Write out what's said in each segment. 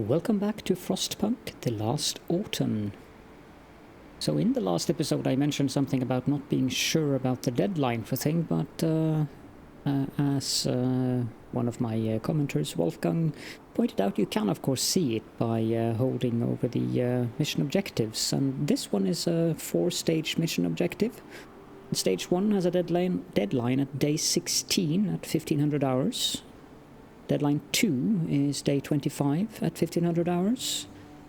Welcome back to Frostpunk, the last autumn. So in the last episode I mentioned something about not being sure about the deadline for thing, but as one of my commenters, Wolfgang, pointed out, you can of course see it by holding over the mission objectives, and this one is a 4-stage mission objective. Stage 1 has a deadline at day 16 at 1500 hours. Deadline 2 is day 25 at 1500 hours.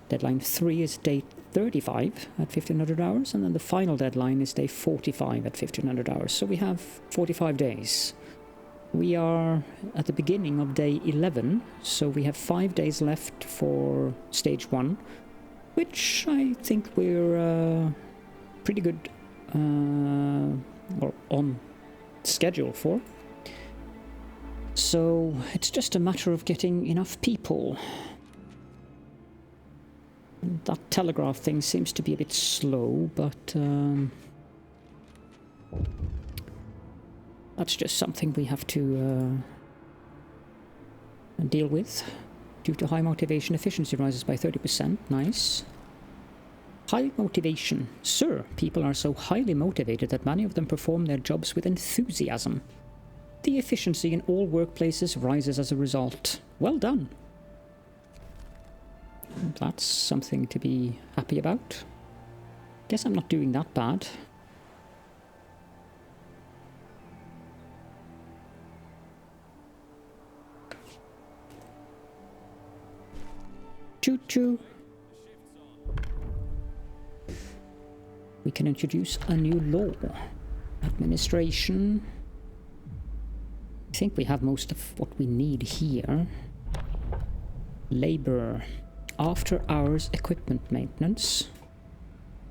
Deadline 3 is day 35 at 1500 hours. And then the final deadline is day 45 at 1500 hours. So we have 45 days. We are at the beginning of day 11, so we have 5 days left for stage 1, which I think we're pretty good or on schedule for. So it's just a matter of getting enough people. That telegraph thing seems to be a bit slow, but that's just something we have to deal with. Due to high motivation, efficiency rises by 30%. Nice. High motivation. Sir, people are so highly motivated that many of them perform their jobs with enthusiasm. The efficiency in all workplaces rises as a result. Well done. That's something to be happy about. Guess I'm not doing that bad. Choo-choo. We can introduce a new law. Administration. I think we have most of what we need here. Labor. After-hours equipment maintenance.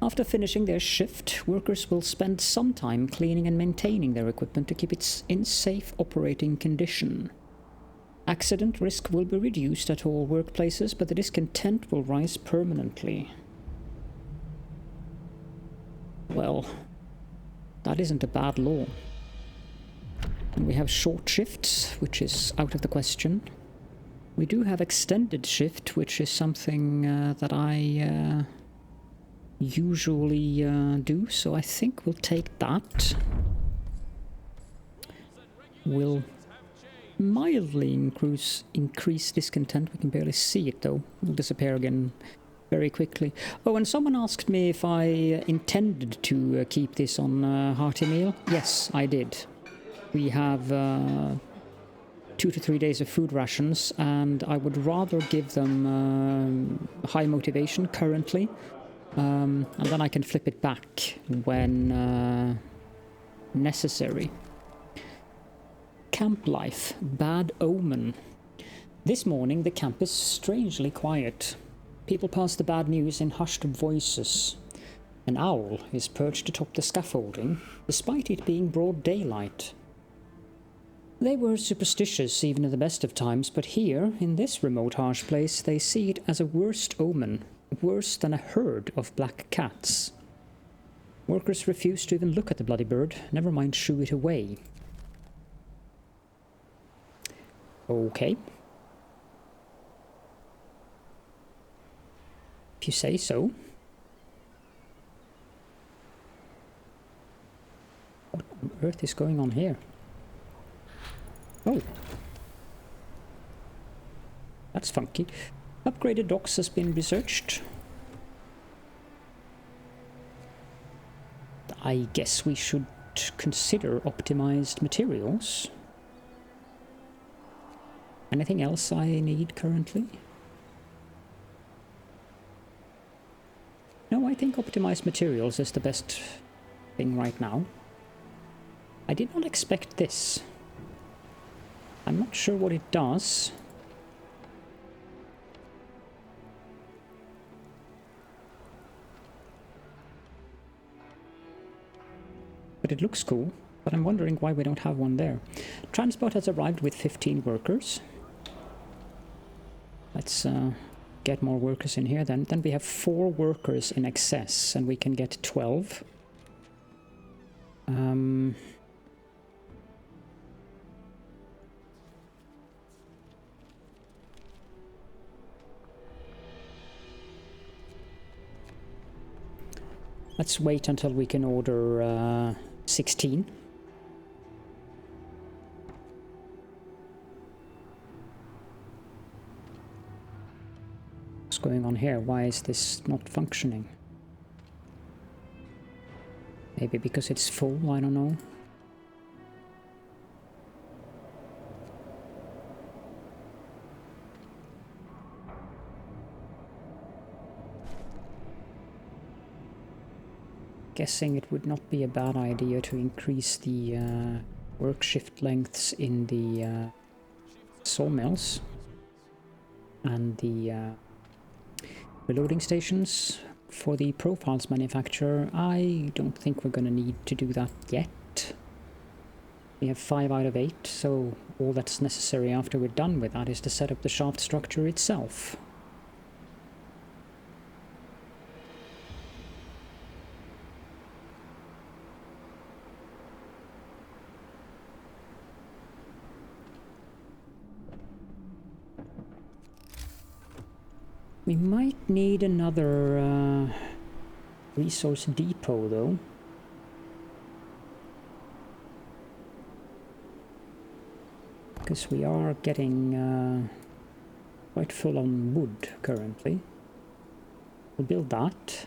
After finishing their shift, workers will spend some time cleaning and maintaining their equipment to keep it in safe operating condition. Accident risk will be reduced at all workplaces, but the discontent will rise permanently. Well, that isn't a bad law. And we have short shifts, which is out of the question. We do have extended shift, which is something that I usually do, so I think we'll take that. We'll mildly increase discontent. We can barely see it though. It'll disappear again very quickly. Oh, and someone asked me if I intended to keep this on Hearty Meal. Yes, I did. We have 2 to 3 days of food rations, and I would rather give them high motivation currently, and then I can flip it back when necessary. Camp life, bad omen. This morning the camp is strangely quiet. People pass the bad news in hushed voices. An owl is perched atop the scaffolding, despite it being broad daylight. They were superstitious even in the best of times, but here, in this remote harsh place, they see it as a worst omen, worse than a herd of black cats. Workers refuse to even look at the bloody bird, never mind shoo it away. Okay. If you say so. What on earth is going on here? Oh. That's funky. Upgraded docks has been researched. I guess we should consider optimized materials. Anything else I need currently? No, I think optimized materials is the best thing right now. I did not expect this. I'm not sure what it does. But it looks cool, but I'm wondering why we don't have one there. Transport has arrived with 15 workers. Let's get more workers in here then. Then we have 4 workers in excess, and we can get 12. Let's wait until we can order 16. What's going on here? Why is this not functioning? Maybe because it's full, I don't know. Guessing it would not be a bad idea to increase the work shift lengths in the sawmills and the reloading stations. For the profiles manufacturer, I don't think we're going to need to do that yet. We have 5 out of 8, so all that's necessary after we're done with that is to set up the shaft structure itself. We might need another resource depot, though. Because we are getting quite full on wood currently. We'll build that.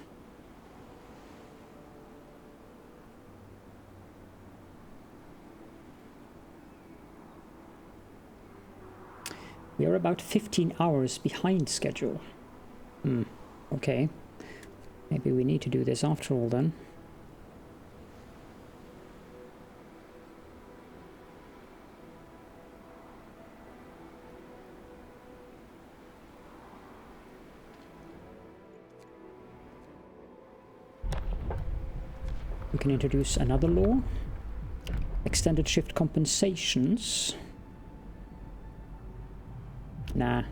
We are about 15 hours behind schedule. Okay. Maybe we need to do this after all then. We can introduce another law. Extended shift compensations. Nah.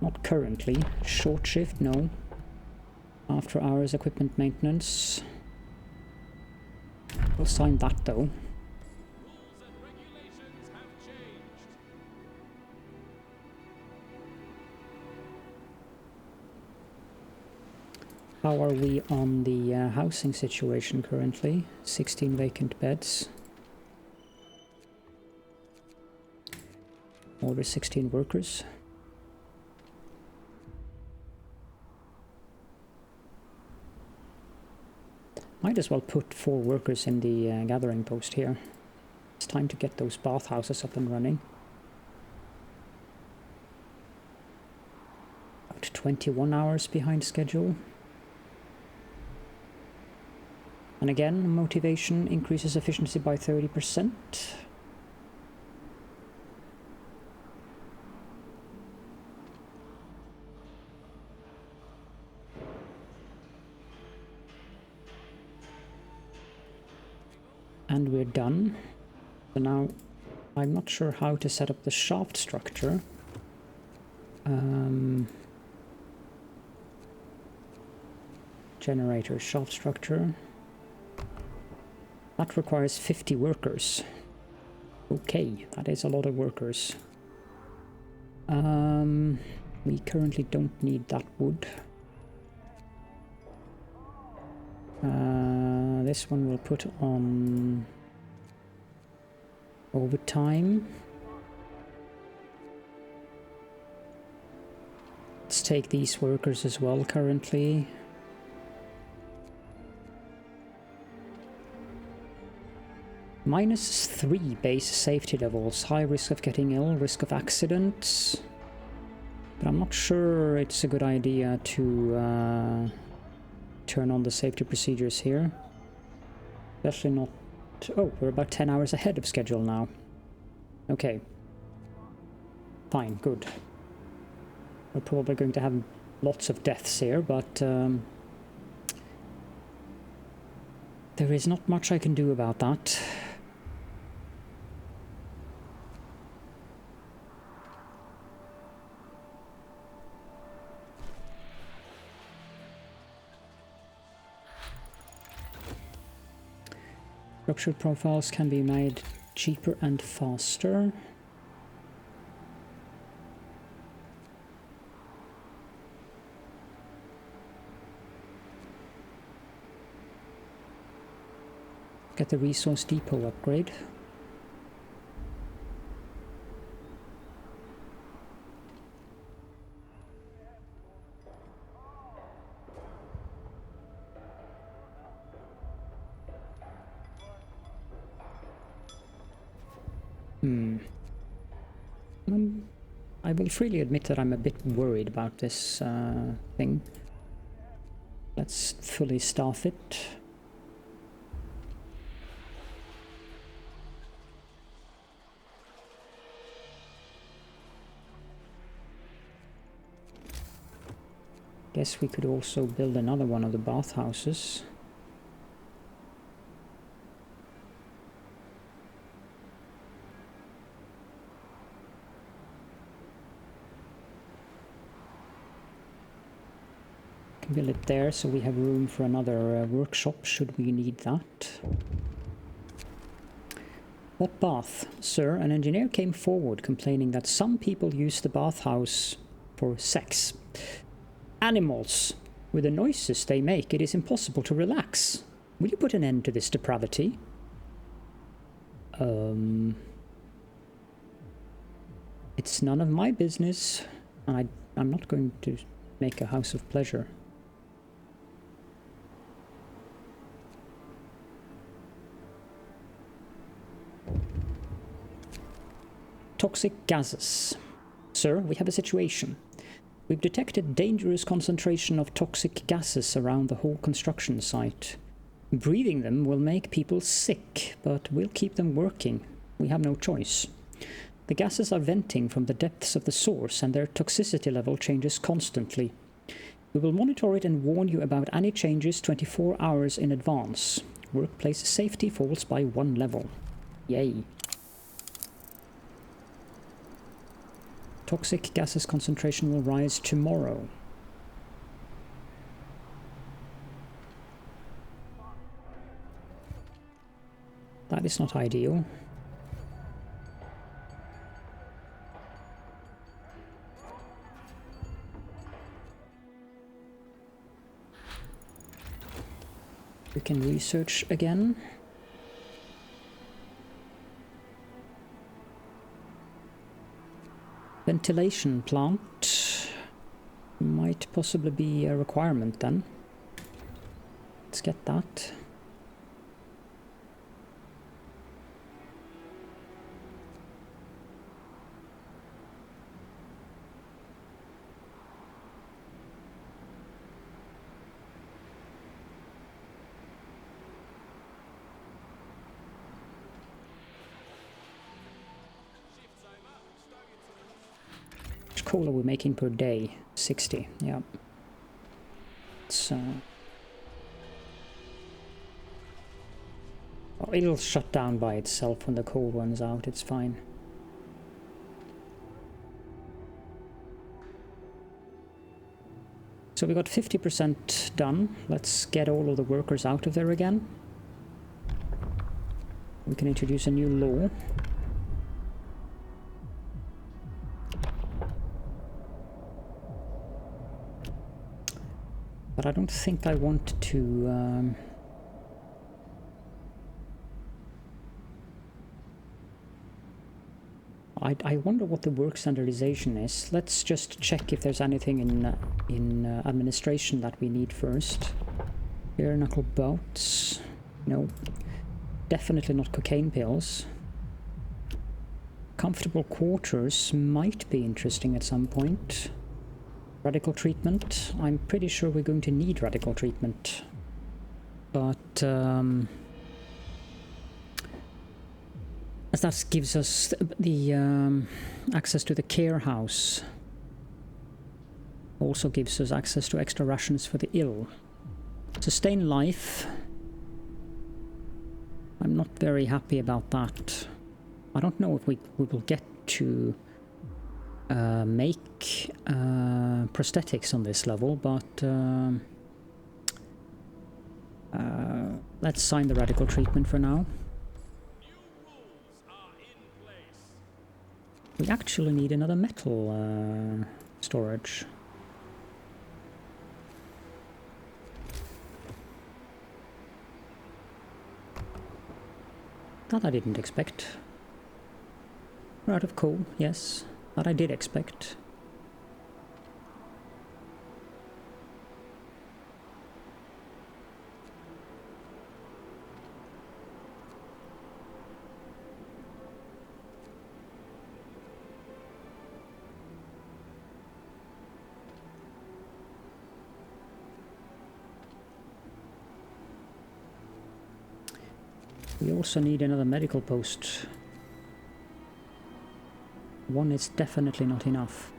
Not currently. Short shift, no. After hours equipment maintenance. We'll sign that though. How are we on the housing situation currently? 16 vacant beds. Order 16 workers. Might as well put 4 workers in the gathering post here. It's time to get those bathhouses up and running. About 21 hours behind schedule. And again, motivation increases efficiency by 30%. And we're done. So now I'm not sure how to set up the shaft structure. Generator shaft structure. That requires 50 workers. Okay, that is a lot of workers. We currently don't need that wood. This one we'll put on overtime. Let's take these workers as well currently. -3 base safety levels, high risk of getting ill, risk of accidents. But I'm not sure it's a good idea to turn on the safety procedures here. Especially not... Oh, we're about 10 hours ahead of schedule now. Okay. Fine, good. We're probably going to have lots of deaths here, but there is not much I can do about that. Structured profiles can be made cheaper and faster. Get the resource depot upgrade. I will freely admit that I'm a bit worried about this thing. Let's fully staff it. Guess we could also build another one of the bathhouses. Build it there so we have room for another workshop should we need that. What bath? Sir, an engineer came forward complaining that some people use the bathhouse for sex. Animals! With the noises they make, it is impossible to relax. Will you put an end to this depravity? It's none of my business. I'm not going to make a house of pleasure. Toxic gases. Sir, we have a situation. We've detected dangerous concentration of toxic gases around the whole construction site. Breathing them will make people sick, but we'll keep them working. We have no choice. The gases are venting from the depths of the source, and their toxicity level changes constantly. We will monitor it and warn you about any changes 24 hours in advance. Workplace safety falls by 1 level. Yay. Toxic gases concentration will rise tomorrow. That is not ideal. We can research again. Ventilation plant might possibly be a requirement then. Let's get that. Coal are we making per day? 60, yeah. It's well, it'll shut down by itself when the coal runs out, it's fine. So we got 50% done. Let's get all of the workers out of there again. We can introduce a new law. But I don't think I want to... I wonder what the work standardization is. Let's just check if there's anything in administration that we need first. Bare knuckle bouts. No. Definitely not cocaine pills. Comfortable quarters might be interesting at some point. Radical treatment. I'm pretty sure we're going to need radical treatment. But as that gives us the access to the care house. Also gives us access to extra rations for the ill. Sustain life. I'm not very happy about that. I don't know if we will get to make prosthetics on this level, but let's sign the radical treatment for now. We actually need another metal storage. That I didn't expect. We're out of coal, yes. That I did expect. We also need another medical post. One is definitely not enough.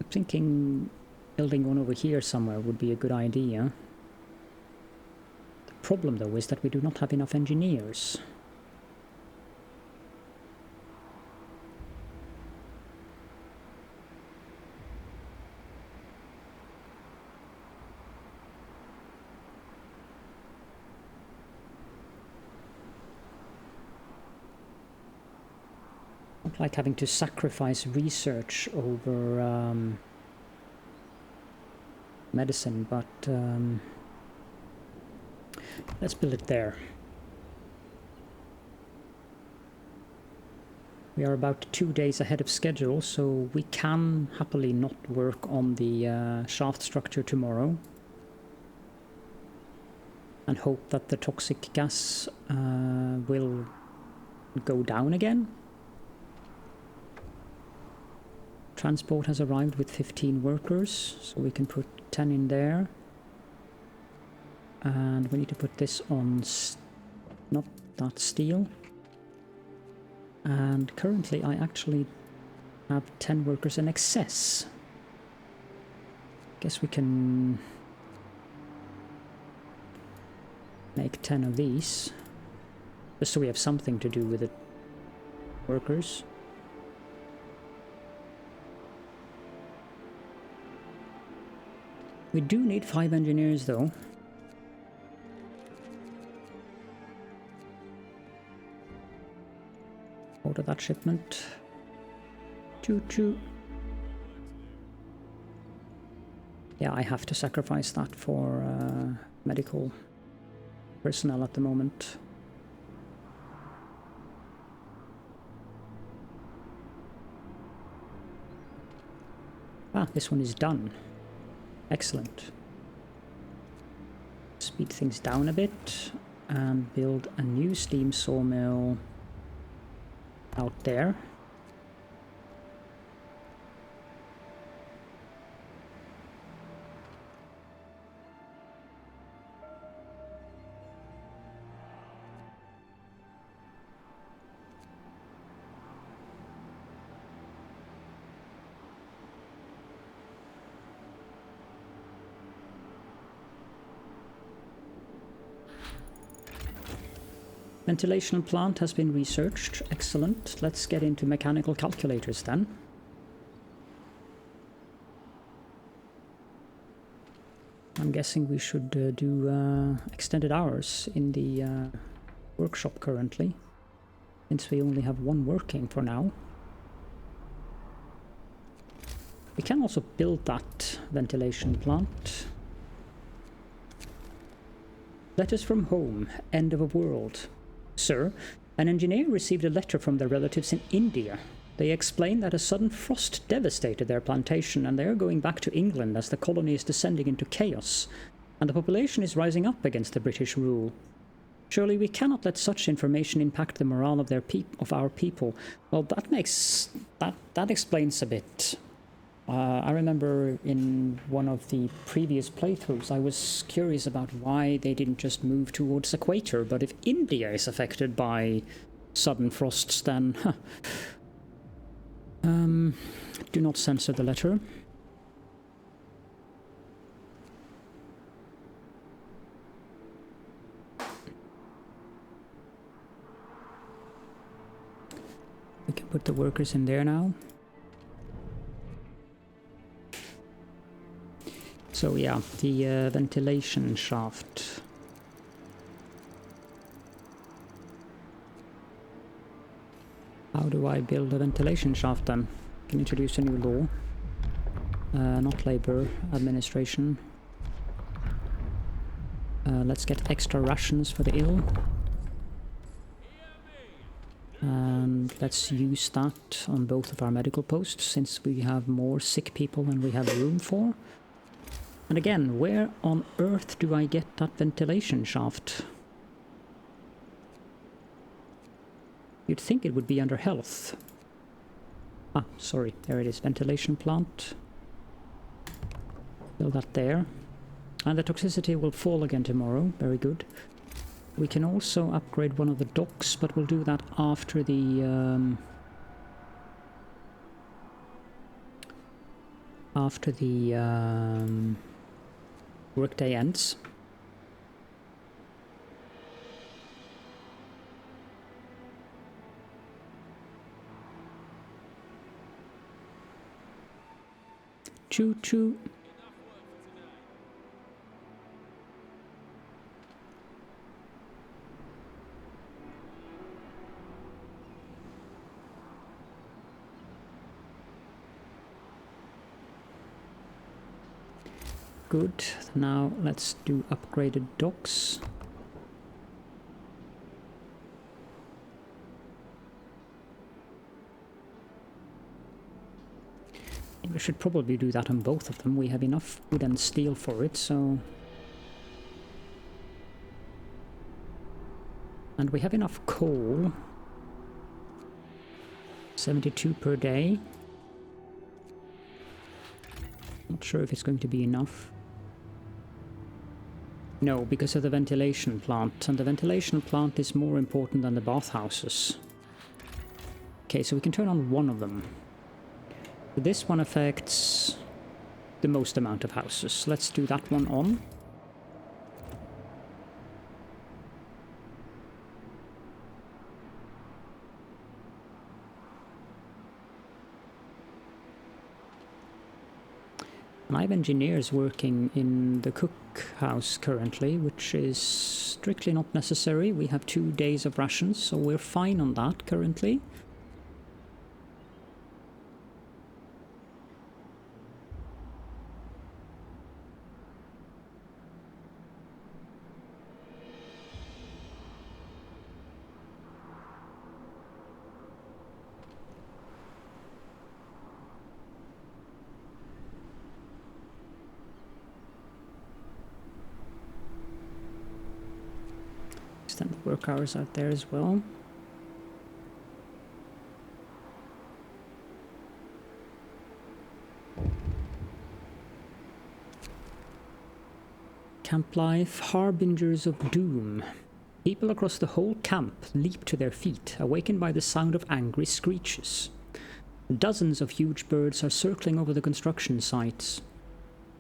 I'm thinking building one over here somewhere would be a good idea. The problem though is that we do not have enough engineers. Like having to sacrifice research over medicine, but let's build it there. We are about 2 days ahead of schedule, so we can happily not work on the shaft structure tomorrow and hope that the toxic gas will go down again. Transport has arrived with 15 workers, so we can put 10 in there. And we need to put this on, not that steel. And currently I actually have 10 workers in excess. Guess we can make 10 of these, just so we have something to do with the workers. We do need 5 engineers though. Order that shipment. Choo-choo. Yeah, I have to sacrifice that for medical personnel at the moment. Ah, this one is done. Excellent. Speed things down a bit and build a new steam sawmill out there. Ventilation plant has been researched. Excellent. Let's get into mechanical calculators then. I'm guessing we should do extended hours in the workshop currently, since we only have one working for now. We can also build that ventilation plant. Letters from home. End of a world. Sir, an engineer received a letter from their relatives in India. They explain that a sudden frost devastated their plantation and they are going back to England as the colony is descending into chaos, and the population is rising up against the British rule. Surely we cannot let such information impact the morale of our people. Well, that explains a bit. I remember in one of the previous playthroughs I was curious about why they didn't just move towards equator, but if India is affected by sudden frosts then... do not censor the letter. We can put the workers in there now. So yeah, the ventilation shaft. How do I build a ventilation shaft then? Can introduce a new law. Not labor, administration. Let's get extra rations for the ill. And let's use that on both of our medical posts, since we have more sick people than we have room for. And again, where on earth do I get that ventilation shaft? You'd think it would be under health. Ah, sorry, there it is, ventilation plant. Build that there. And the toxicity will fall again tomorrow, very good. We can also upgrade one of the docks, but we'll do that after the workday ends. Choo choo. Good. Now let's do upgraded docks. We should probably do that on both of them. We have enough wood and steel for it, so... And we have enough coal. 72 per day. Not sure if it's going to be enough. No, because of the ventilation plant, and the ventilation plant is more important than the bathhouses. Okay, so we can turn on one of them. This one affects the most amount of houses. Let's do that one on. And I have engineers working in the cookhouse currently, which is strictly not necessary. We have 2 days of rations, so we're fine on that currently. Extend the work hours out there as well. Camp life, harbingers of doom. People across the whole camp leap to their feet, awakened by the sound of angry screeches. Dozens of huge birds are circling over the construction sites.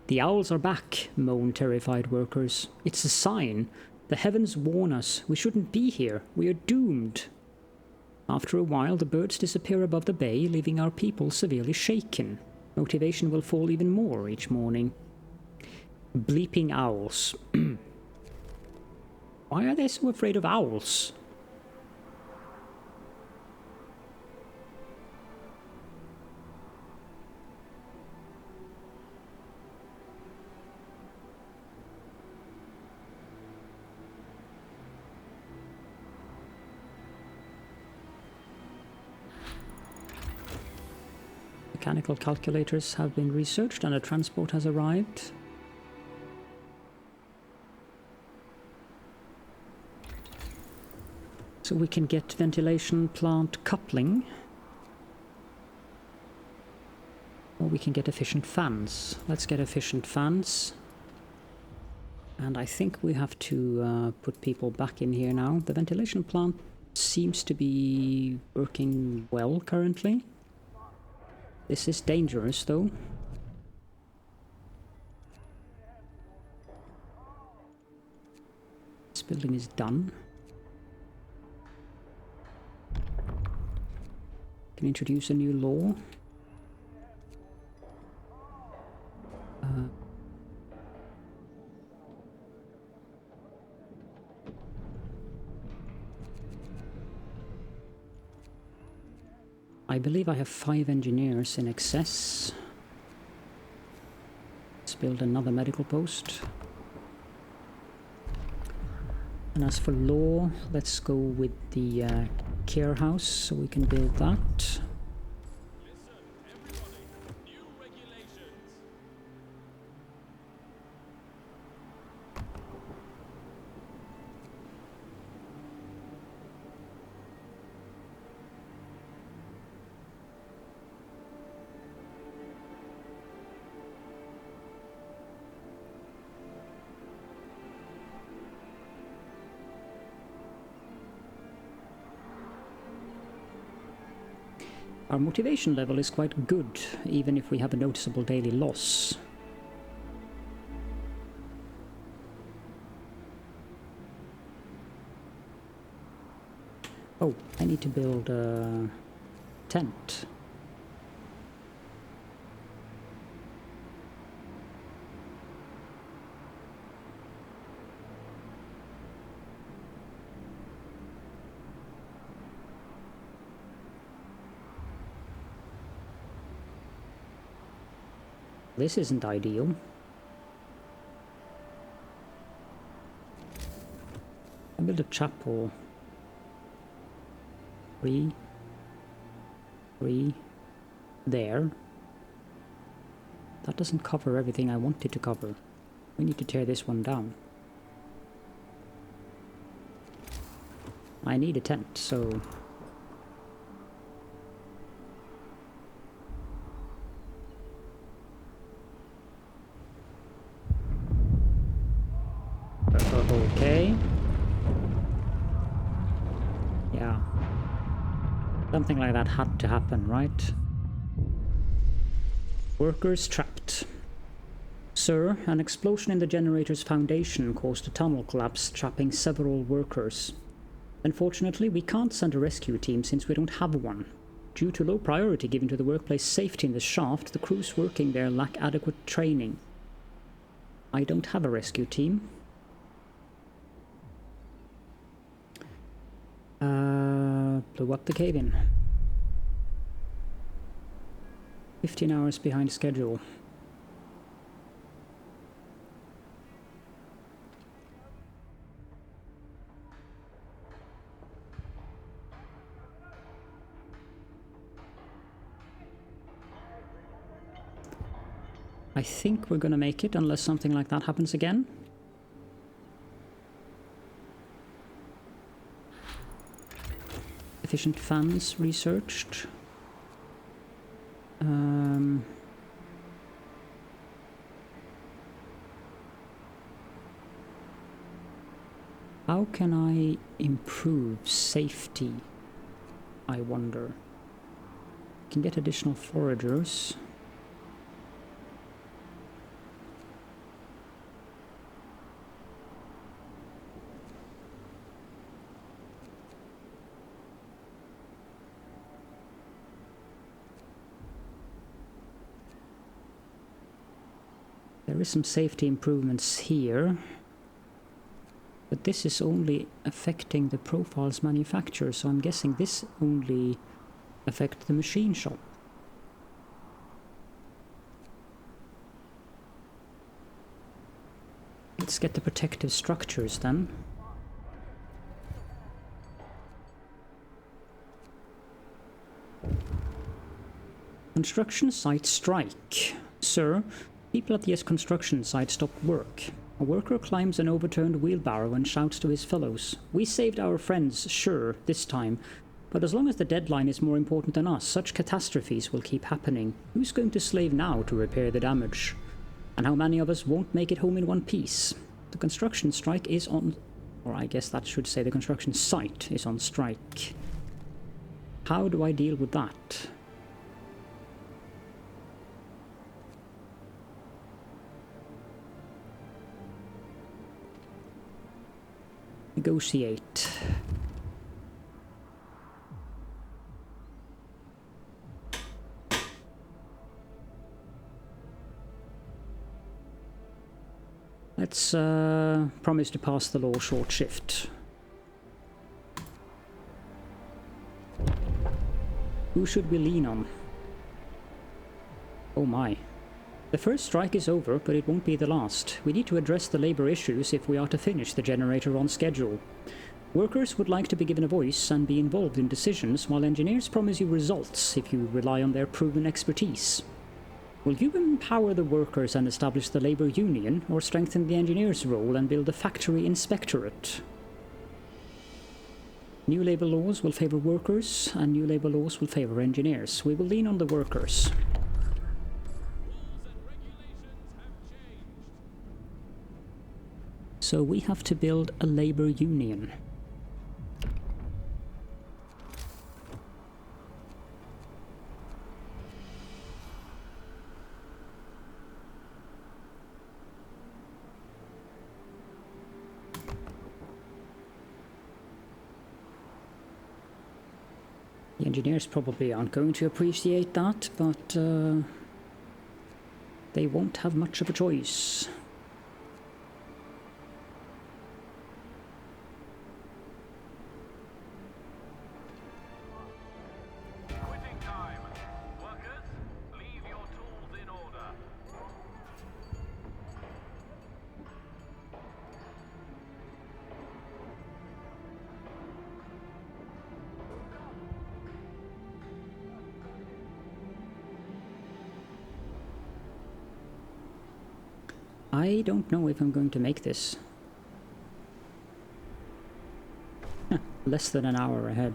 The owls are back, moan terrified workers. It's a sign. The heavens warn us. We shouldn't be here. We are doomed. After a while, the birds disappear above the bay, leaving our people severely shaken. Motivation will fall even more each morning. Bleeping owls. Why are they so afraid of owls? Mechanical calculators have been researched and a transport has arrived. So we can get ventilation plant coupling. Or we can get efficient fans. Let's get efficient fans. And I think we have to put people back in here now. The ventilation plant seems to be working well currently. This is dangerous, though. This building is done. Can introduce a new law. I believe I have 5 engineers in excess. Let's build another medical post. And as for law, let's go with the care house so we can build that. Our motivation level is quite good, even if we have a noticeable daily loss. Oh, I need to build a tent. This isn't ideal. I build a chapel. 3 there. That doesn't cover everything I wanted to cover. We need to tear this one down. I need a tent, so... Okay. Yeah. Something like that had to happen, right? Workers trapped. Sir, an explosion in the generator's foundation caused a tunnel collapse, trapping several workers. Unfortunately, we can't send a rescue team since we don't have one. Due to low priority given to the workplace safety in the shaft, the crews working there lack adequate training. I don't have a rescue team. Blew up the cave-in. 15 hours behind schedule. I think we're gonna make it unless something like that happens again. Efficient fans researched. How can I improve safety? I wonder. Can get additional foragers. There is some safety improvements here, but this is only affecting the profiles manufacturer, so I'm guessing this only affects the machine shop. Let's get the protective structures then. Construction site strike. Sir, people at the construction site stopped work. A worker climbs an overturned wheelbarrow and shouts to his fellows. We saved our friends, sure, this time. But as long as the deadline is more important than us, such catastrophes will keep happening. Who's going to slave now to repair the damage? And how many of us won't make it home in one piece? The construction strike is on... Or I guess that should say the construction site is on strike. How do I deal with that? Negotiate. Let's promise to pass the law short shift. Who should we lean on? Oh my. The first strike is over, but it won't be the last. We need to address the labor issues if we are to finish the generator on schedule. Workers would like to be given a voice and be involved in decisions, while engineers promise you results if you rely on their proven expertise. Will you empower the workers and establish the labor union, or strengthen the engineers' role and build a factory inspectorate? New labor laws will favour workers, and new labor laws will favour engineers. We will lean on the workers. So we have to build a labor union. The engineers probably aren't going to appreciate that, but they won't have much of a choice. Quitting time. Workers, leave your tools in order. I don't know if I'm going to make this. Less than an hour ahead.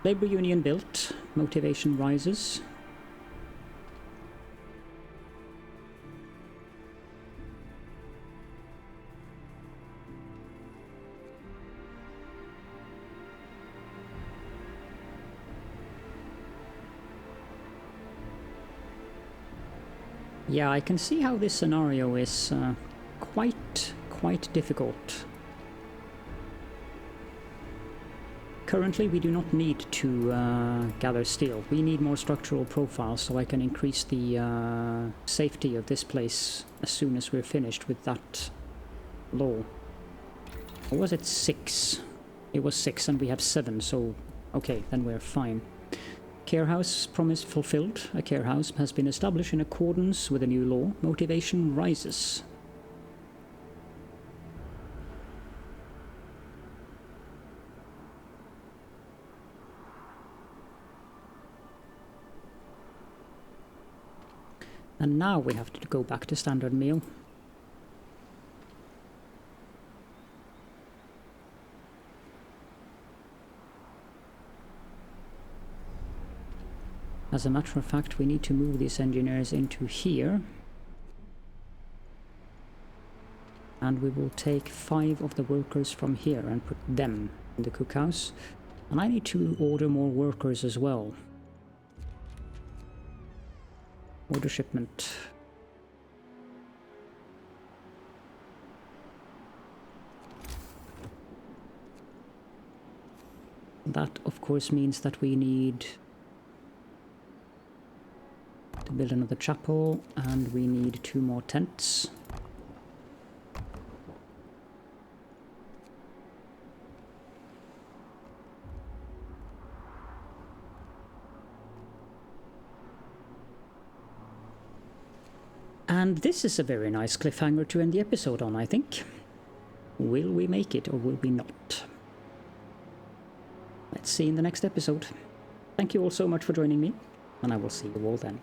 Labor union built. Motivation rises. Yeah, I can see how this scenario is quite difficult. Currently, we do not need to gather steel. We need more structural profiles so I can increase the safety of this place as soon as we're finished with that law. Or was it 6? It was 6 and we have 7, so okay, then we're fine. Care house promise fulfilled. A care house has been established in accordance with a new law. Motivation rises. And now we have to go back to standard meal. As a matter of fact, we need to move these engineers into here. And we will take 5 of the workers from here and put them in the cookhouse. And I need to order more workers as well. Order shipment. That, of course, means that we need to build another chapel, and we need 2 more tents. And this is a very nice cliffhanger to end the episode on, I think. Will we make it or will we not? Let's see in the next episode. Thank you all so much for joining me, and I will see you all then.